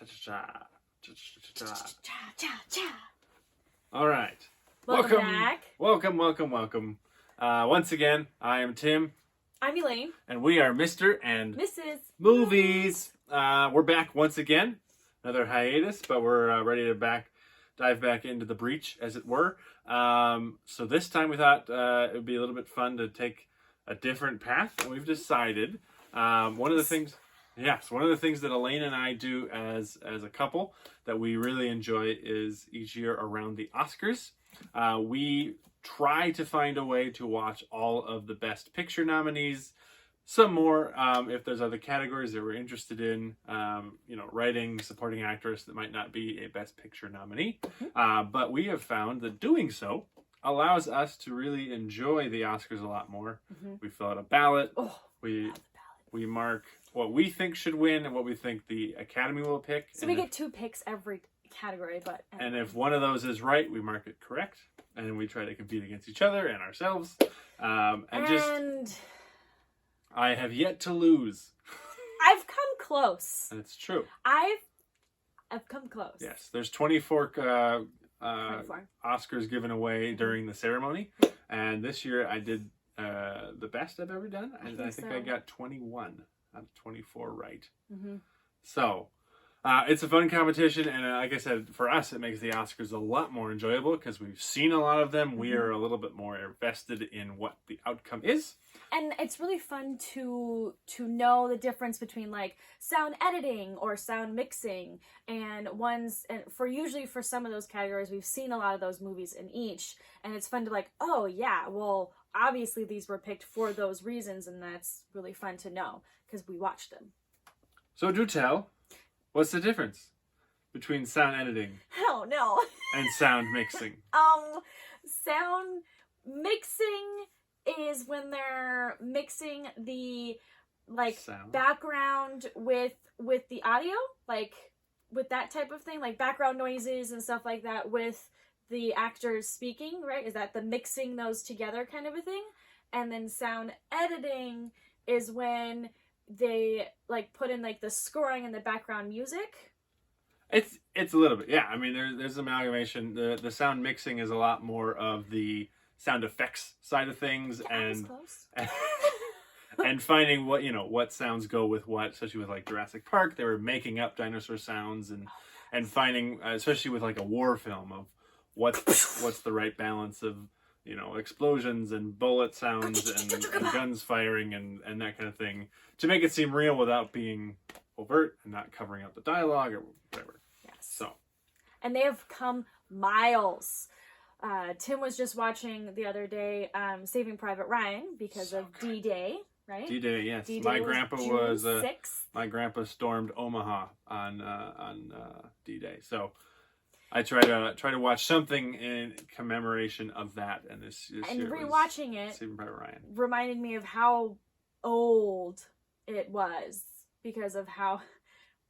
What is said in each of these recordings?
Cha-cha-cha. Cha-cha-cha. Cha-cha-cha. All right. Welcome back. Welcome. Once again, I am Tim. I'm Elayne. And we are Mr. and Mrs. Movies. We're back once again. Another hiatus, but we're ready to dive back into the breach, as it were. So this time we thought it would be a little bit fun to take a different path, and we've decided one of the things that Elayne and I do as a couple that we really enjoy is each year around the Oscars. We try to find a way to watch all of the Best Picture nominees, some more if there's other categories that we're interested in, writing, supporting actress that might not be a Best Picture nominee. But we have found that doing so allows us to really enjoy the Oscars a lot more. We fill out a ballot. We mark what we think should win and what we think the Academy will pick. So we get 2 picks every category, but... And if one of those is right, we mark it correct. And then we try to compete against each other and ourselves. I have yet to lose. I've come close. That's true. I've come close. Yes, there's 24 Oscars given away during the ceremony. And this year I did the best I've ever done. And I think I got 21 out of 24 right. So it's a fun competition. And like I said, for us, it makes the Oscars a lot more enjoyable because we've seen a lot of them. We are a little bit more invested in what the outcome is. And it's really fun to know the difference between like sound editing or sound mixing and usually for some of those categories, we've seen a lot of those movies in each. And it's fun to like, oh yeah, well, obviously these were picked for those reasons. And that's really fun to know because we watched them. So do tell, what's the difference between sound editing Oh no. and sound mixing? Sound mixing is when they're mixing the Sound. background with the audio, like with that type of thing, like background noises and stuff like that with the actors speaking, right? Is that the mixing those together kind of a thing? And then sound editing is when they like put in like the scoring and the background music. It's a little bit, yeah. I mean, there's amalgamation. The sound mixing is a lot more of the sound effects side of things, and and finding what sounds go with what, especially with like Jurassic Park. They were making up dinosaur sounds and finding, especially with like a war film, of what's the right balance of explosions and bullet sounds and guns firing and that kind of thing to make it seem real without being overt and not covering up the dialogue or whatever. Yes. So, and they have come miles. Tim was just watching the other day Saving Private Ryan because of D-Day, right? D-Day, yes. D-Day My was grandpa June was 6th. My grandpa stormed Omaha on D-Day. So I try to watch something in commemoration of that, and this year rewatching it Saving Private Ryan reminded me of how old it was because of how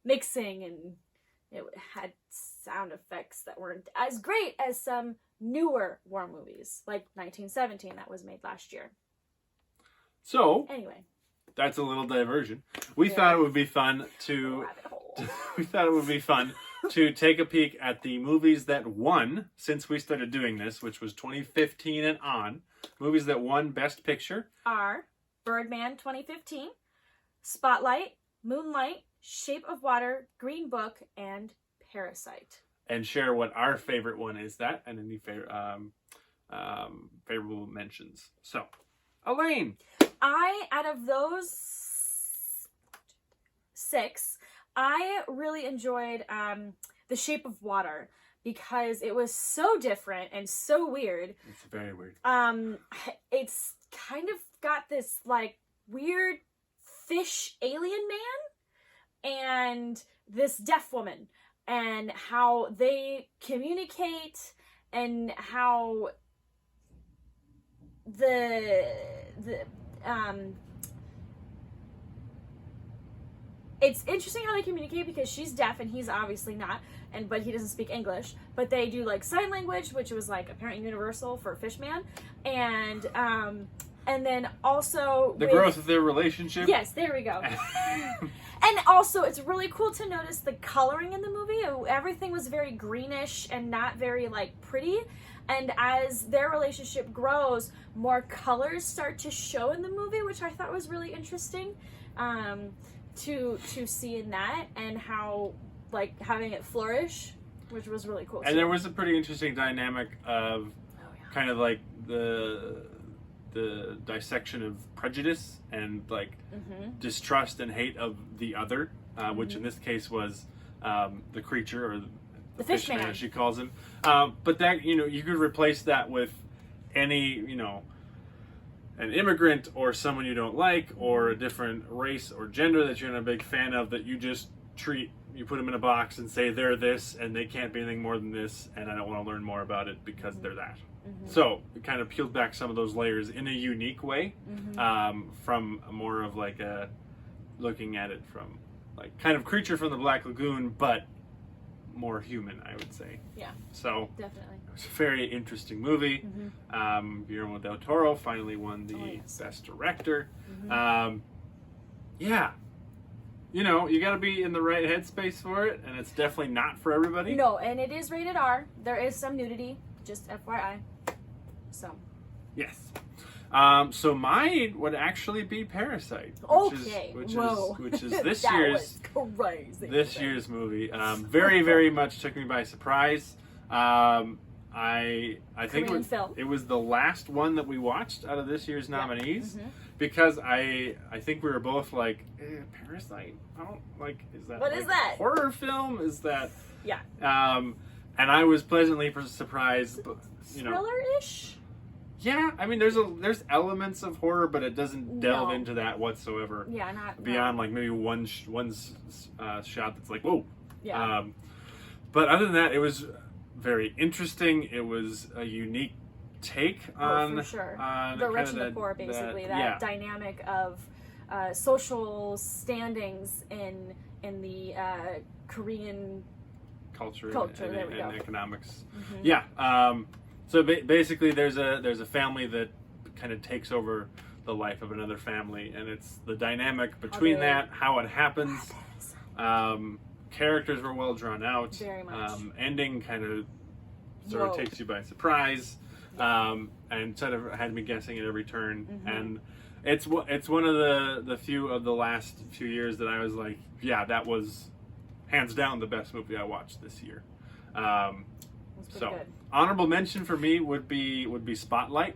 mixing, and it had sound effects that weren't as great as some newer war movies, like 1917 that was made last year. So anyway, that's a little diversion. We thought it would be fun to take a peek at the movies that won since we started doing this, which was 2015 and on. Movies that won Best Picture are Birdman 2015, Spotlight, Moonlight, Shape of Water, Green Book, and Parasite. And share what our favorite one is, that and any favorable mentions. So, Elayne, out of those 6, I really enjoyed The Shape of Water because it was so different and so weird. It's very weird. It's kind of got this like weird fish alien man and this deaf woman, and how they communicate, and how it's interesting how they communicate because she's deaf and he's obviously not, but he doesn't speak English, but they do like sign language, which was like apparently universal for Fishman, and And then also the growth of their relationship. Yes, there we go. And also, it's really cool to notice the coloring in the movie. Everything was very greenish and not very, like, pretty. And as their relationship grows, more colors start to show in the movie, which I thought was really interesting to see in that, and how, like, having it flourish, which was really cool. And there was a pretty interesting dynamic of kind of like the dissection of prejudice and like distrust and hate of the other, which in this case was the creature, or the fishman, as she calls him. But that, you could replace that with any, an immigrant or someone you don't like, or a different race or gender that you're not a big fan of, that you just you put them in a box and say they're this and they can't be anything more than this, and I don't want to learn more about it because they're that. So it kind of peeled back some of those layers in a unique way, from more of like a looking at it from like kind of Creature from the Black Lagoon, but more human, I would say. Yeah. So definitely. It was a very interesting movie. Guillermo del Toro finally won the Best Director. Yeah. You got to be in the right headspace for it, and it's definitely not for everybody. No, and it is rated R. There is some nudity, just FYI. So. Yes. So mine would actually be Parasite. Which is this this year's movie. Very, very much took me by surprise. I think it was the last one that we watched out of this year's nominees, because I think we were both like, Parasite. I don't like. Is that what is that? A horror film? Is that? Yeah. And I was pleasantly surprised. But, thriller-ish. Yeah, I mean, there's elements of horror, but it doesn't delve into that whatsoever. Yeah, not beyond like maybe one shot that's like, whoa. Yeah. But other than that, it was very interesting. It was a unique take on for sure. on the rich and the poor, basically. That dynamic of social standings in the Korean culture and economics. Yeah. So basically, there's a family that kind of takes over the life of another family, and it's the dynamic between how it happens. Characters were well drawn out. Very much. Ending kind of sort of takes you by surprise, and sort of had me guessing at every turn. And it's one of the few of the last few years that I was like, yeah, that was hands down the best movie I watched this year. So good. Honorable mention for me would be Spotlight.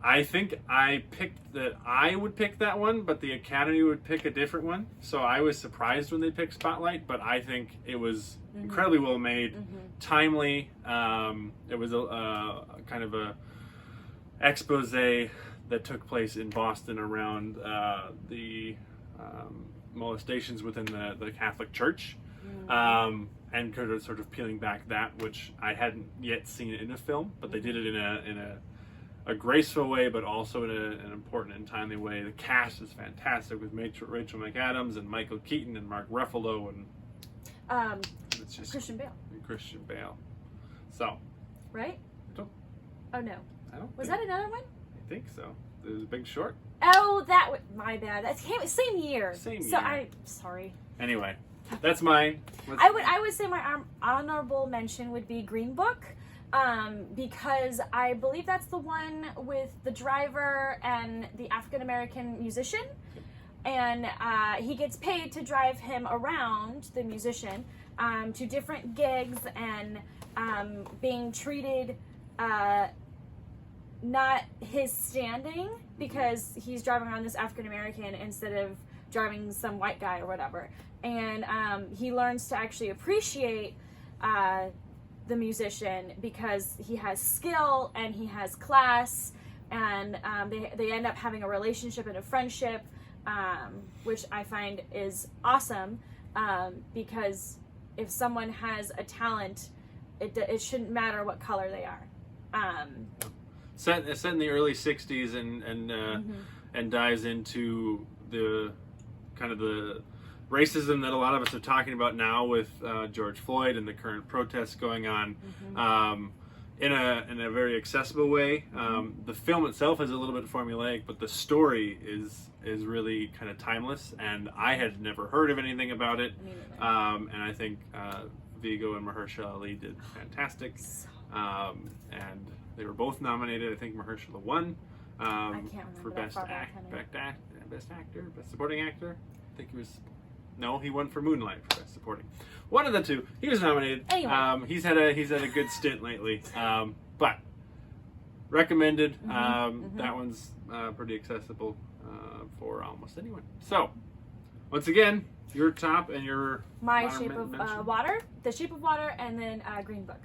I think I picked that I would pick that one, but the Academy would pick a different one. So I was surprised when they picked Spotlight, but I think it was incredibly well made, timely. It was a kind of a expose that took place in Boston around the molestations within the Catholic Church. And sort of peeling back that, which I hadn't yet seen in a film, but they did it in a graceful way, but also in an important and timely way. The cast is fantastic with Rachel McAdams and Michael Keaton and Mark Ruffalo and it's just Christian Bale. So, right? Oh no, I don't. Was that another one? I think so. There's a Big Short. Oh, my bad. That's same year. So I'm sorry. Anyway. That's mine. I would say my honorable mention would be Green Book, because I believe that's the one with the driver and the African American musician, and he gets paid to drive him around, the musician, to different gigs, and being treated not his standing, because he's driving around this African American instead of driving some white guy or whatever. And he learns to actually appreciate the musician because he has skill and he has class, and they end up having a relationship and a friendship, which I find is awesome, because if someone has a talent, it shouldn't matter what color they are. Set in the early '60s and dives into the kind of the racism that a lot of us are talking about now with George Floyd and the current protests going on. in a very accessible way. The film itself is a little bit formulaic, but the story is really kind of timeless, and I had never heard of anything about it. And I think Viggo and Mahershala Ali did fantastic, and they were both nominated. I think Mahershala won for best supporting actor. I think he was. No, he won for Moonlight for best supporting. One of the two. He was nominated. Anyway. He's had a good stint lately. But recommended. That one's pretty accessible for almost anyone. So once again, your top and your My Shape of Water, The Shape of Water, and then Green Book.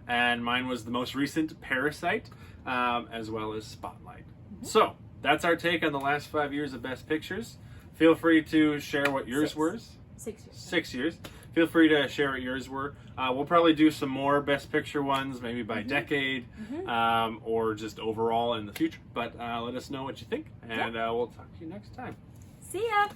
And mine was the most recent, Parasite, as well as Spotlight. So that's our take on the last 5 years of Best Pictures. Feel free to share what yours were. 6 years. 6 years. Feel free to share what yours were. We'll probably do some more Best Picture ones, maybe by decade, or just overall in the future. But let us know what you think, and we'll talk to you next time. See ya!